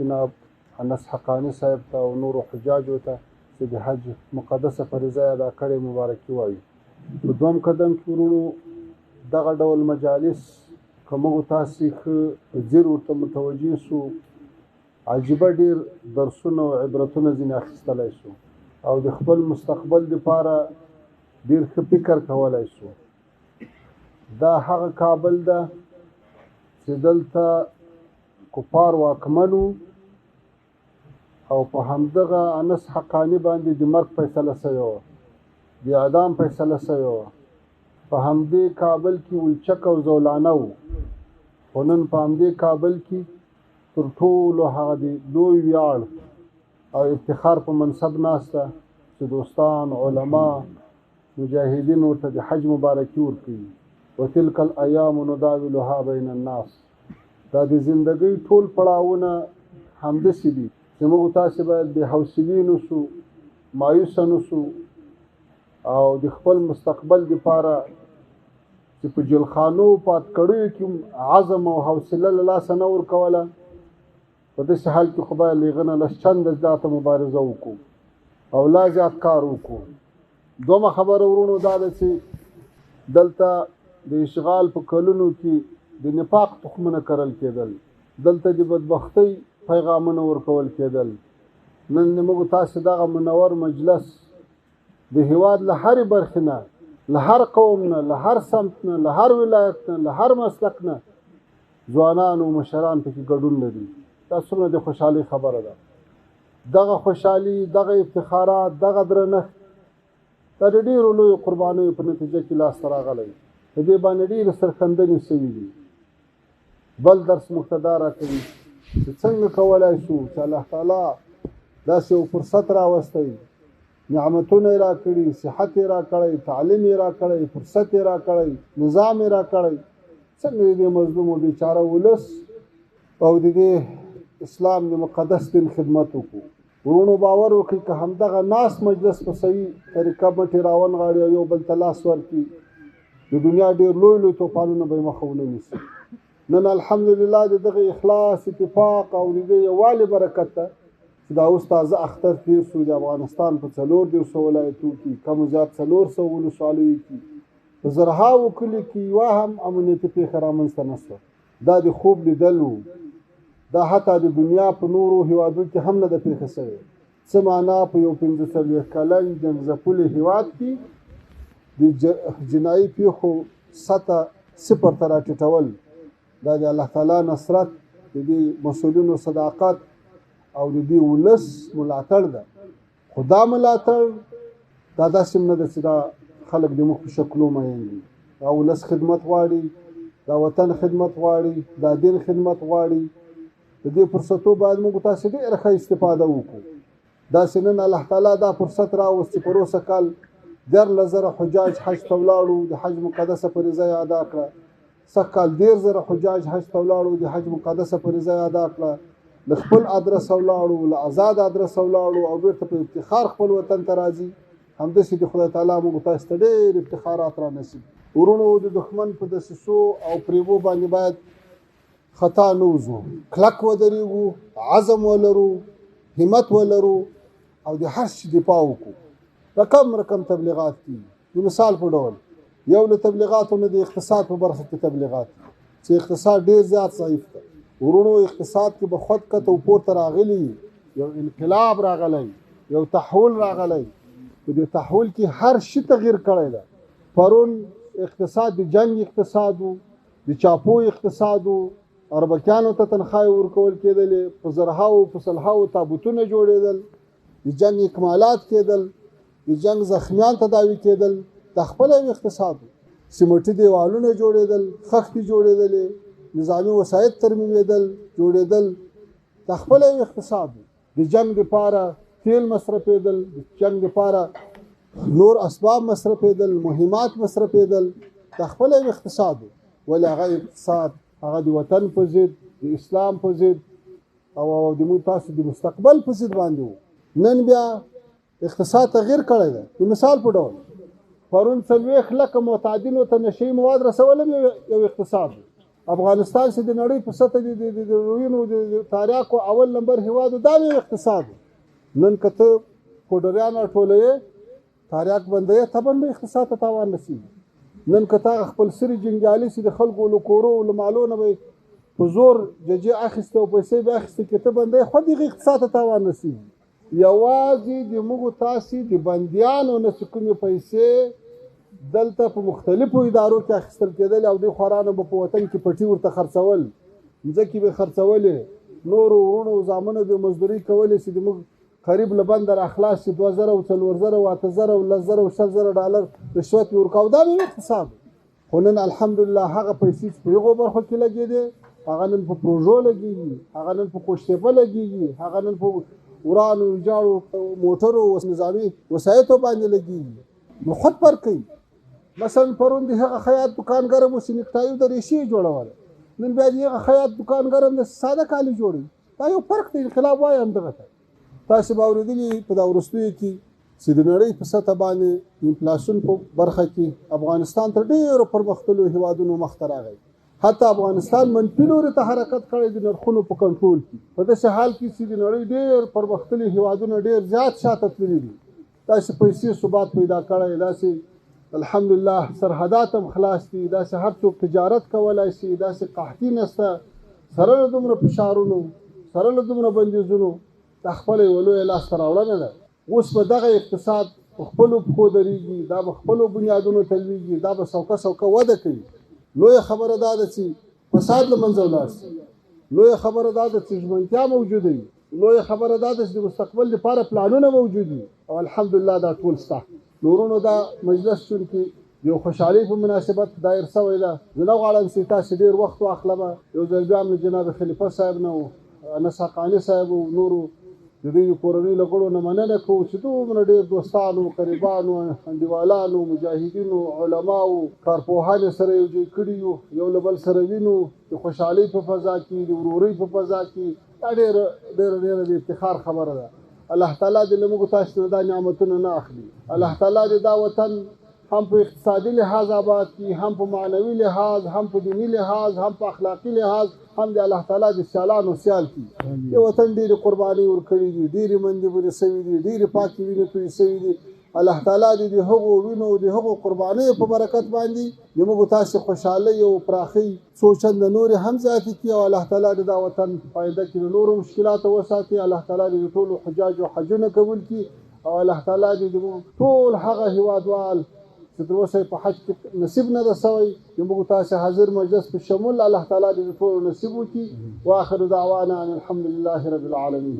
جناب انس حقانی صاحب ته او نورو حجاجو ته چې د حج مقدسه فریضه ادا کړې مبارکي وایو. په دویم قدم کې ورونو دغه ډول مجالس که موږ تاسې ښه ځیر ورته متوجه سو عجیبه ډېر درسونه او عبرتونه ځینې اخیستلی سو او د خپل مستقبل دپاره ډېر ښه فکر کولی سو. دا هغه کابل ده چې دلته کفار واکمن او په همدغه انس حقانی باندې د مرګ فیصله شوې وه، د اعدام فیصله شوې وه. په همدې کابل کې ولچک او زولانه و، خو نن په همدې کابل کې تر ټولو هغه د لوی ویاړ او افتخار په منصب ناسته چې دوستان علما مجاهدین ورته د حج مبارکي ورکوي. وتلک الایام نداولها بین الناس. دا د زندګۍ ټول پړاوونه همداسې دي چې موږ تاسې باید بې حوصلې نوسو، مایوسه نوسو او د خپل مستقبل دپاره چې په جلخانو پات کړیو کې عزم او حوصله له لاسه نه ورکوله، په داسې حال کې خو باید له هغه نه لږ چنده زیاته مبارزه وکړو او لا زیات کار وکړو. دومه خبره ورونو دا ده چې دلته د اشغال په کلونو کې د نفاق تخمونه کرل کېدل، دلته د بدبختۍ پیغامونه ورکول کېدل. نن موږ تاسې دغه منور مجلس د هېواد له هرې برخې نه، له هر قوم نه، له هر سمت نه، له هر ولایت نه، له هر مسلک نه ځوانان او مشران پکې ګډون لري. دا څومره د خوشحالۍ خبره ده. دغه خوشحالي، دغه افتخارات، دغه درنښت دا د ډېرو لویو قربانیو په نتیجه کې لاسته راغلی. په دې باندې ډېرې سرښندنې شوي دي. بل درس موږ ته دا راکوي چې څنګه کولی شو چې الله تعالی داسې یو فرصت راوستی، نعمتونه یې را کړي، صحت یې را کړی، تعلیم یې را کړی، فرصت یې را کړی، نظام یې را کړی، څنګه د دې مظلوم او بیچاره ولس او د دې اسلام د مقدس دین خدمت وکړو. ورونو باور وکړئ که همدغه ناست مجلس په صحیح طریقه مټې راونغاړي او یو بل ته لاس ورکړي، د دنیا ډېر لوی لوی توپانونه به یې مخه ونه نیسي. نن الحمدلله د دغه اخلاص، اتفاق او د دې یووالي برکت ته چې دا اوس تازه اختر تېر شو د افغانستان په 4 ولایتو کې، کم و زیات 400 ولسوالیو کې، په زرهاوو کلیو کې یوه هم امنیتي پېښه رامنځته نه شوه. دا د خوب لیدل و. دا حتی د دنیا په نورو هیوادو کې هم نه ده پېښه شوې. څه معنا په یو 45 کلن جنګ ځپلي هیواد کې د جنایي پېښو سطح 0 ته راټیټول، دا د الله تعالی نصرت، د دې مسؤلینو صداقت او د دې ولس ملاتړ ده. خو دا ملاتړ دا داسې نه ده چې دا خلک د موږ په شکلو مین دي. دا ولس خدمت غواړي، دا وطن خدمت غواړي، دا دین خدمت غواړي. د دې فرصتو باید موږ تاسې ډېره ښه استفاده وکړو. داسې نن الله تعالی دا فرصت راوست چې پروسه کال 10,000 حجاج حج ته ولاړو، د حج مقدسه فریضه یې ادا کړه. سږکال 10,000 حجاج حج ته ولاړو، د حج مقدسه فریضه یې ادا کړه. له خپل ادرس ولاړو، له آزاد ادرس ولاړو او بېرته په افتخار خپل وطن ته راځي. همداسې د خدای تعالی موږ تاسو ته ډېر افتخارات را نصیب. ورونو د دښمن په دسیسو او پریبو باندې باید خطا نه وځو، کلک ودرېږو، عزم ولرو، همت ولرو او د هر شي دفاع وکړو. رقم تبلیغات دي. د مثال په ډول یو له تبلیغاتو نه د اقتصاد په برخه کې تبلیغات چې اقتصاد ډېر زیات ضعیف دی. ورونو اقتصاد کې به خود کته او پورته راغلی، یو انقلاب راغلی، یو تحول راغلی. په دې تحول کې هر شي تغییر کړی دی. پرون اقتصاد د جنګ اقتصاد و، د چاپو اقتصاد و، اربکیانو ته تنخواهې ورکول کېدلې، په زرهاو په سلهاو تابوتونه جوړېدل، د جنګ اکمالات کېدل، د جنګ زخمیان تداوي کېدل. دا خپل یو اقتصاد و. سیمټي دیوالونه جوړېدل، خښتې جوړېدلې، نظامي وسایط ترمیمېدل، جوړېدل. دا خپل یو اقتصاد و. د جنګ دپاره تیل مصرفېدل، د جنګ دپاره نور اسباب مصرفېدل، مهمات مصرفېدل. دا خپل یو اقتصاد و. ولې هغه اقتصاد هغه د وطن په ضد، د اسلام په ضد او د موږ تاسو د مستقبل په ضد باندې و. نن بیا اقتصاد تغییر کړی دی. د مثال په ډول پرون 40 لکه معتادینو ته نشهیي مواد رسول یو اقتصاد و. افغانستان چې د نړۍ په سطح د روینو د تاریاکو اول نمبر هیواد دا مې اقتصاد نن کته پوډریان ټولې تاریاک بندې تبن به اقتصاد ته تاوان نشي نن کته خپل سری جنگالي چې د خلکو له کورو له مالونو به په زور ججې اخیسته او پیسې به اخیسته کته بندې خو د اقتصاد ته تاوان نشي یوازې د موږ تاسو د بنديانو نه کومې پیسې دلته په مختلفو ادارو کې اخیستل کېدل او د خورانو په وطن کې پټي ورته خرڅول ځکه به خرڅولې نور ورونو زامنو به مزدوري کولې چې موږ قریب لبندر اخلاص 2000 او 4000 او 8000 او 1000 او 6000 ډالر رشوت ورکاو دا به اقتصاد خو نن الحمدلله هغه پیسې په یو برخه کې لګېدې هغه نن په پروژو لګېږي هغه نن په کوشتېپه لګېږي هغه نن په ورانو جاړو موټرو او نظامي وسایطو باندې لګېږي نو خود پر کوي مثلا پرون د هغه خیاط دکانګر مو سینکټایو د ریشي جوړول نن بیا د خیاط دکانګر د ساده کالي جوړي دا یو فرق دی انقلاب وایم دغه تاسو باوریدلی په دا ورستوي کې چې د نړۍ په سطح باندې انفلیشن په برخه کې افغانستان تر ډیرو پرمختللو هیوادونو مخ ته راغی حتی افغانستان منفي لوري ته حرکت کړی د نرخونو په کنټرول کې په داسې حال کې چې د نړۍ ډیر پرمختللي هیوادونو ډیر زیات شاته تللي دي تاسو پیسې ثبات پیدا کړی داسې الحمدلله سرحدات هم خلاص دي داسې هر څوک تجارت کولای شي داسې قحطي نشته سره له دومره فشارونو سره له دومره بندیزونو د خپل ولوی لاس راوړنه ده اوس په دغه اقتصاد په خپلو پښو درېږي دا په خپلو بنیادونو تلویږي دا به سوکه وده کوي لویه خبره دا ده چې فساد له منځه ولاړ شي لویه خبره دا ده چې ژمنتیا موجوده وي لویه خبره دا ده چې د مستقبل لپاره پلانونه موجود وي او الحمدلله دا ټول شته نورونو دا مجلس چون کې یو خوشحالي په مناسبت دایر شوی ده زه نه غواړم چې تاسو ډېر وخت واخلم یو ځل بیا هم جناب خلیفه صاحب نه او انس حقاني صاحب او نورو د دې کورنۍ له غړو نه مننه کوو چې دومره ډېر دوستانو قریبانو انډیوالانو مجاهدینو علماو کارپوهانو سره یو ځای کړي یو له بل سره وینو د خوشحالۍ په فضا کې د ورورۍ په فضا کې دا ډېره د افتخار خبره ده الله تعالی دې موږ تاسو ته دا نعمتونه نه اخلي الله تعالی دې دا وطن هم په اقتصادي لحاظ آباد کړي هم په معنوي لحاظ هم په دینی لحاظ هم په اخلاقي لحاظ هم دې الله تعالی دې سیالانو سیال کړي دې وطن ډېرې قرباني ورکړي دي ډېرې منډې ورې سوي دي ډېرې پاکې وینې تویې سوي دي الله تعالی دې د هغو وینو د هغو قربانیو په برکت باندې زموږ تاسو خوشحالۍ او پراخۍ څو چنده نورې هم زیاتې کړي او الله تعالی دې دا وطن پاینده کې نورو مشکلاتو وساتي الله تعالی دې ټولو حجاج او حجونه قبول کړي او الله تعالی دې ټول هغه هیوادوال چې تر اوسه په حج کې نصیب نه ده سوی زموږ تاسو حاضر مجلس په شمول الله تعالی دې ټول نصیب وکړي واخر دعوانا ان الحمد لله رب العالمین